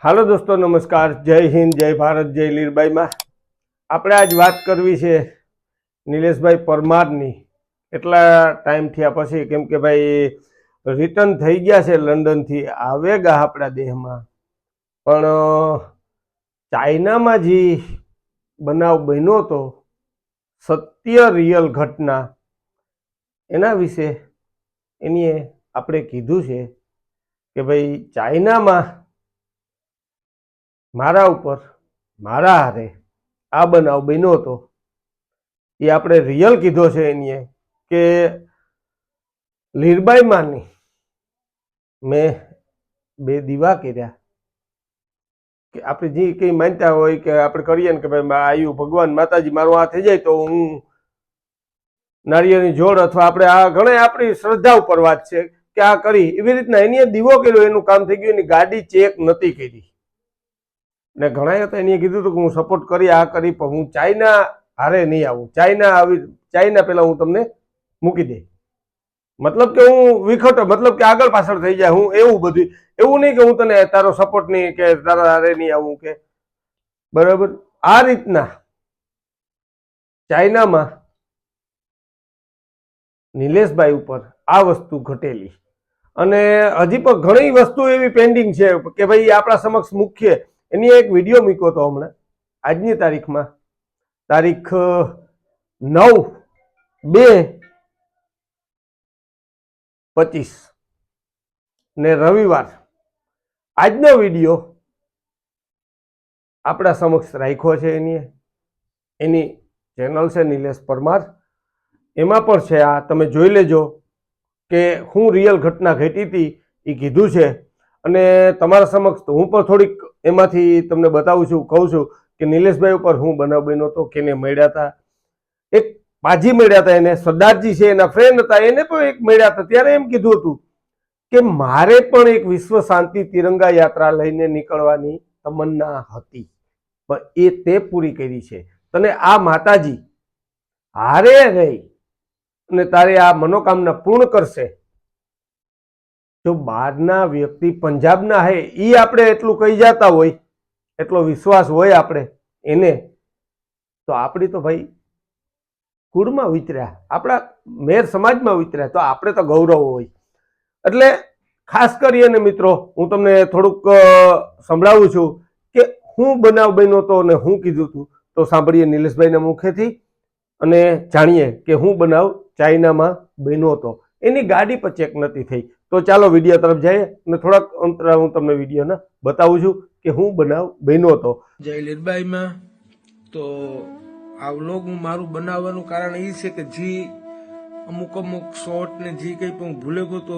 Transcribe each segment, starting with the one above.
હાલો દોસ્તો, નમસ્કાર. જય હિન્દ, જય ભારત, જય લીરબાઈમાં. આપણે આજ વાત કરવી છે નિલેશભાઈ પરમારની. એટલા ટાઈમ થયા પછી, કેમ કે ભાઈ રિટર્ન થઈ ગયા છે લંડનથી, આવેગા આપણા દેહમાં. પણ ચાઇનામાં જે બનાવ બન્યો હતો, સત્ય રિયલ ઘટના, એના વિશે એની આપણે કીધું છે કે ભાઈ ચાઇનામાં મારા ઉપર મારા હારે આ બનાવ બન્યો હતો. એ આપણે રિયલ કીધો છે એની કે લીરબાઈ માની મેં 2 દીવા કર્યા કે આપણે જે કંઈ માનતા હોય કે આપણે કરીએ ને કે ભાઈ આયુ ભગવાન માતાજી મારું આ થઈ જાય તો હું નારિયેળની જોડ, અથવા આપણે આ ઘણા આપણી શ્રદ્ધા ઉપર વાત છે કે આ કરી, એવી રીતના એની દીવો કર્યો, એનું કામ થઈ ગયું. એની ગાડી ચેક નથી કરી ને ઘણા હતા એને કીધું હતું કે હું સપોર્ટ કરી, આ કરી, પણ હું ચાઇના હારે નહીં આવું. ચાઇના પેલા હું તમને મૂકી દે, મતલબ કે હું વિખટો, મતલબ કે આગળ પાછળ થઈ જાય હું, એવું બધું. એવું નહીં કે હું તને તારો સપોર્ટ નહીં, કે તારા હારે નહીં આવું, કે બરાબર. આ રીતના ચાઇનામાં નિલેશભાઈ ઉપર આ વસ્તુ ઘટેલી, અને હજી પણ ઘણી વસ્તુ એવી પેન્ડિંગ છે કે ભાઈ આપણા સમક્ષ મુખ્ય. એની એક વિડીયો મૂક્યો હતો હમણાં, આજની તારીખમાં, તારીખ 9/2/25 ને રવિવાર. આજનો વિડીયો આપણા સમક્ષ રાખ્યો છે. એની ચેનલ છે નિલેશ પરમાર, એમાં પણ છે. આ તમે જોઈ લેજો કે હું રિયલ ઘટના ઘટી હતી એ કીધું છે. અને તમારા સમક્ષ હું પણ થોડીક એમાંથી તમને બતાવું છું, કહું છું કે નિલેશભાઈ ઉપર હું બનાવ બન્યો હતો, કેને મળ્યા હતા. એક પાજી મળ્યા હતા, એને સરદારજી છે એના ફ્રેન્ડ હતા, એને પણ એક મળ્યા હતા. ત્યારે એમ કીધું હતું કે મારે પણ એક વિશ્વ શાંતિ તિરંગા યાત્રા લઈને નીકળવાની તમન્ના હતી, પણ એ તે પૂરી કરી છે. તને આ માતાજી હારે રહી અને તારે આ મનોકામના પૂર્ણ કરશે. જો બહારના વ્યક્તિ પંજાબના હે, એ આપણે એટલું કહી જતા હોય, એટલો વિશ્વાસ હોય આપણે એને, તો આપણી તો ભાઈ કુળમાં વિતર્યા, આપણા મેર સમાજમાં વિતર્યા, તો આપણે તો ગૌરવ હોય. એટલે ખાસ કરીને મિત્રો હું તમને થોડુંક સંભળાવું છું કે હું બનાવ બન્યો હતો અને હું કીધું હતું. તો સાંભળીએ નિલેશભાઈના મુખેથી અને જાણીએ કે હું બનાવ ચાઇનામાં બન્યો હતો. એની ગાડી પણ ચેક નથી થઈ. તો ચાલો વિડીયો તરફ જઈએ અને થોડાક અંતરા હું તમને વિડીયોને બતાવું છું કે હું બનાવ બન્યો હતો. જય લીરબાઈમાં. તો આ વ્લોગ હું મારું બનાવવાનું કારણ એ છે કે જે અમુક શોર્ટ ને જે કંઈ પણ હું ભૂલે ગયો તો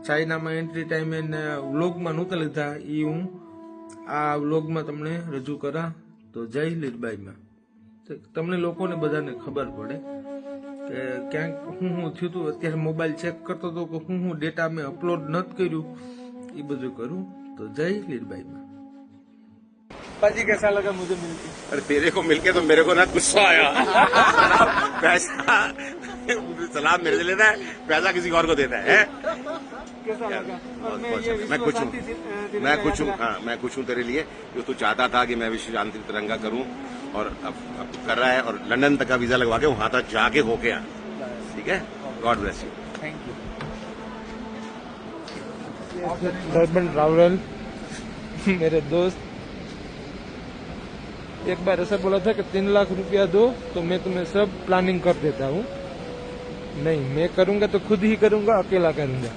ચાઇનામાં એન્ટ્રી ટાઈમે ને વ્લોગમાં નહોતા લીધા, એ હું આ વ્લોગમાં તમને રજૂ કરા. તો જય લીરબાઈમાં. તમને લોકોને બધાને ખબર પડે કે ક્યાંક હું થયું હતું. અત્યારે મોબાઈલ ચેક કરતો હતો કે હું ડેટા મેં અપલોડ નથી કર્યું, એ બધું કરું. तो जय लीरबाई में. पाजी कैसा लगा मुझे मिलके? अरे तेरे को मिलके तो मेरे को ना गुस्सा आया. पैसा सलाम मेरे से लेता है, पैसा किसी और को देता है. कैसा लगा? और मैं खुश हूँ, मैं खुश हूँ. हाँ, मैं खुश हूँ तेरे लिए. जो तू चाहता था कि मैं विश्व शांति तिरंगा करूँ, और अब कर रहा है. और लंदन तक का वीजा लगवा के वहां तक जाके होके आ. ठीक है. God bless you. Thank you. Husband Rawal मेरे दोस्त एक बार ऐसा बोला था कि 3 लाख रुपया दो तो मैं तुम्हें सब प्लानिंग कर देता हूँ. नहीं, मैं करूंगा तो खुद ही करूंगा, अकेला करूंगा.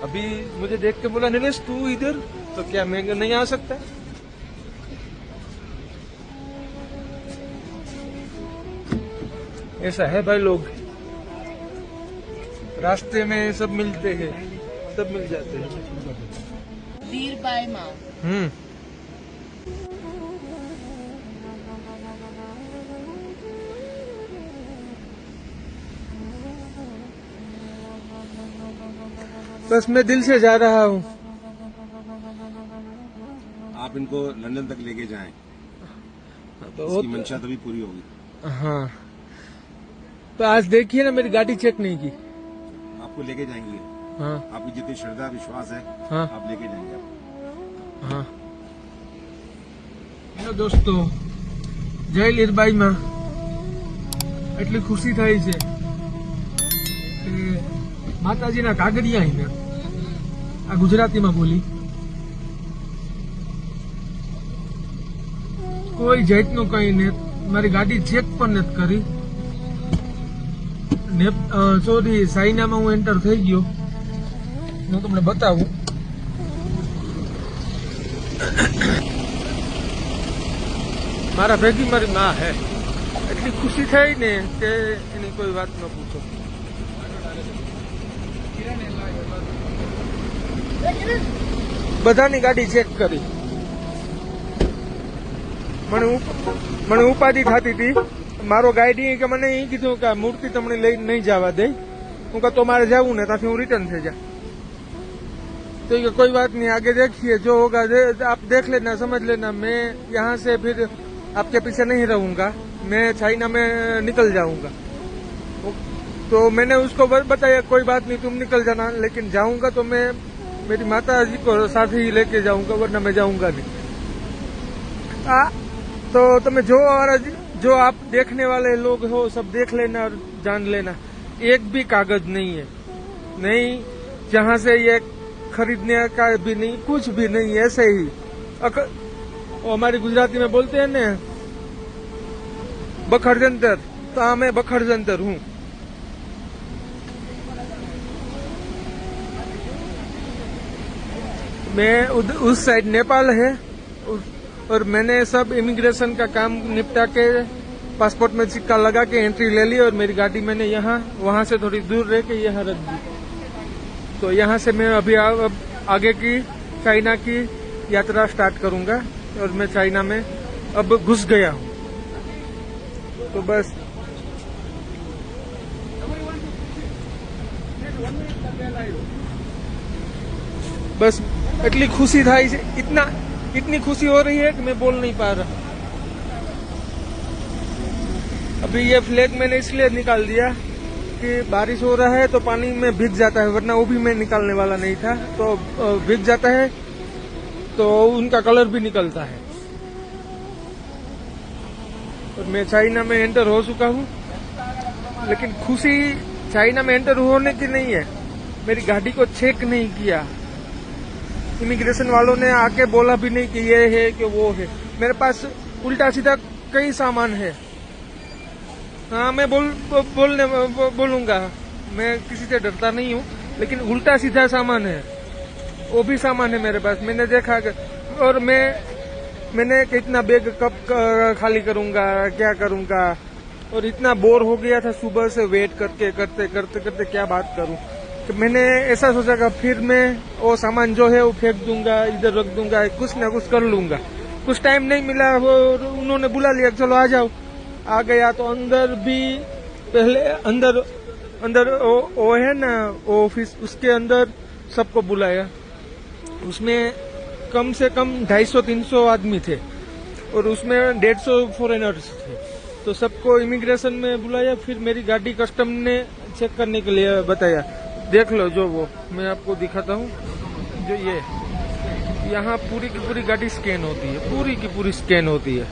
अभी मुझे देख के बोला नीलेश तू इधर, तो क्या मैं नहीं आ सकता? ऐसा है भाई, लोग रास्ते में सब मिलते हैं, सब मिल जाते हैं. લીરબાઈ માં बस मैं दिल से जा रहा हूँ. आप इनको लंदन तक लेके जाएं, तो इसकी मंशा तभी पूरी होगी. हाँ, तो आज देखिए ना मेरी गाड़ी चेक नहीं की. आपको लेके जाएंगे. हाँ आपकी जितनी श्रद्धा विश्वास है, हाँ आप लेके जाएंगे. आप હા હેલો દોસ્તો, જય લીરબાઈમાં એટલી ખુશી થાય છે કે માતાજીના કાગડિયા અહીંયા આ ગુજરાતીમાં બોલી કોઈ જાતનું કઈ ને મારી ગાડી ચેક પણ નથી કરી. સોરી, સાઈનામાં હું એન્ટર થઈ ગયો. હું તમને બતાવું. મારા ભેગી મારી માં હે. એટલી ખુશી થઈ ને કે એની કોઈ વાત ન પૂછો. બધાની ગાડી ચેક કરી. મને ઉપાધિ થતી હતી. મારો ગાઈડી કે મને એ કીધું કે આ મૂર્તિ તમને લઈને નહીં જવા દે. હું કહતો મારે જવું ને ત્યાંથી હું રિટર્ન થઈ જા. तो ये कोई बात नहीं, आगे देखिए जो होगा आप देख लेना, समझ लेना. मैं यहाँ से फिर आपके पीछे नहीं रहूंगा, मैं चाइना में निकल जाऊंगा. तो मैंने उसको बताया कोई बात नहीं, तुम निकल जाना, लेकिन जाऊंगा तो मैं मेरी माता जी को साथ ही लेके जाऊंगा, वरना मैं जाऊंगा नहीं. तो तुम्हें जो आप देखने वाले लोग हो सब देख लेना और जान लेना, एक भी कागज नहीं है, नहीं जहाँ से ये खरीदने का भी नहीं, कुछ भी नहीं, ऐसे ही. वो हमारी गुजराती में बोलते हैं ना बखड़जंतर, तो हाँ मैं बखड़जंतर हूँ. मैं उस साइड नेपाल है और मैंने सब इमिग्रेशन का काम निपटा के पासपोर्ट में सिक्का लगा के एंट्री ले ली और मेरी गाड़ी मैंने यहाँ वहाँ से थोड़ी दूर रह के यहाँ रख दी. तो यहाँ से मैं अभी आगे की चाइना की यात्रा स्टार्ट करूंगा और मैं चाइना में अब घुस गया हूँ. तो बस इतनी खुशी था, इतनी खुशी हो रही है कि मैं बोल नहीं पा रहा. अभी ये फ्लैग मैंने इसलिए निकाल दिया कि बारिश हो रहा है तो पानी में भीग जाता है, वरना वो भी मैं निकालने वाला नहीं था. तो भीग जाता है तो उनका कलर भी निकलता है. और मैं चाइना में एंटर हो चुका हूँ, लेकिन खुशी चाइना में एंटर होने की नहीं है. मेरी गाड़ी को चेक नहीं किया, इमिग्रेशन वालों ने आके बोला भी नहीं कि ये है कि वो है. मेरे पास उल्टा सीधा कई सामान है. हाँ मैं बोलूंगा, मैं किसी से डरता नहीं हूँ, लेकिन उल्टा सीधा सामान है, वो भी सामान है मेरे पास. मैंने देखा और मैंने कितना बैग कब खाली करूंगा, क्या करूंगा, और इतना बोर हो गया था सुबह से वेट करते करते क्या बात करूं. तो मैंने ऐसा सोचा कि फिर मैं वो सामान जो है वो फेंक दूंगा, इधर रख दूंगा, कुछ ना कुछ कर लूंगा. कुछ टाइम नहीं मिला, वो उन्होंने बुला लिया चलो आ जाओ. आ गया तो अंदर भी पहले अंदर वो है ना ऑफिस, उसके अंदर सबको बुलाया. उसमें कम से कम 250-300 आदमी थे और उसमें 150 फॉरेनर्स थे. तो सबको इमिग्रेशन में बुलाया. फिर मेरी गाड़ी कस्टम ने चेक करने के लिए बताया. देख लो जो वो मैं आपको दिखाता हूँ. जो ये यहाँ पूरी की पूरी गाड़ी स्कैन होती है, पूरी की पूरी स्कैन होती है.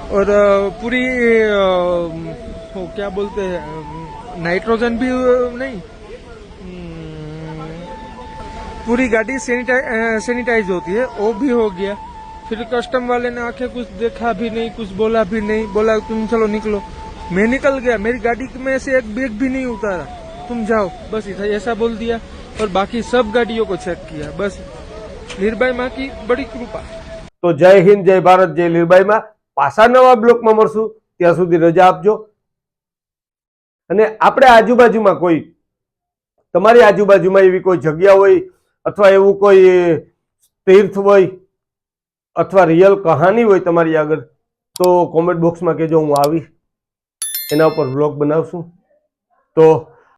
और पूरी वो क्या बोलते हैं, नाइट्रोजन भी नहीं, पूरी गाड़ी सैनिटाइज होती है, वो भी हो गया. फिर कस्टम वाले ने आके कुछ देखा भी नहीं, कुछ बोला भी नहीं, बोला तुम चलो निकलो. मैं निकल गया, मेरी गाड़ी में से एक बैग भी नहीं उतारा, तुम जाओ बस ऐसा बोल दिया. और बाकी सब गाड़ियों को चेक किया. बस લીરબાઈ માં की बड़ी कृपा. तो जय हिंद, जय भारत, जय લીરબાઈ માં. પાછા નવા બ્લોકમાં મળશું, ત્યાં સુધી રજા આપજો. અને આપણે આજુબાજુમાં કોઈ, તમારી આજુબાજુમાં એવી કોઈ જગ્યા હોય અથવા એવું કોઈ તીર્થ હોય અથવા રિયલ કહાની હોય તમારી આગળ, તો કોમેન્ટ બોક્સમાં કહેજો, હું આવીશ, એના ઉપર વ્લોગ બનાવશું. તો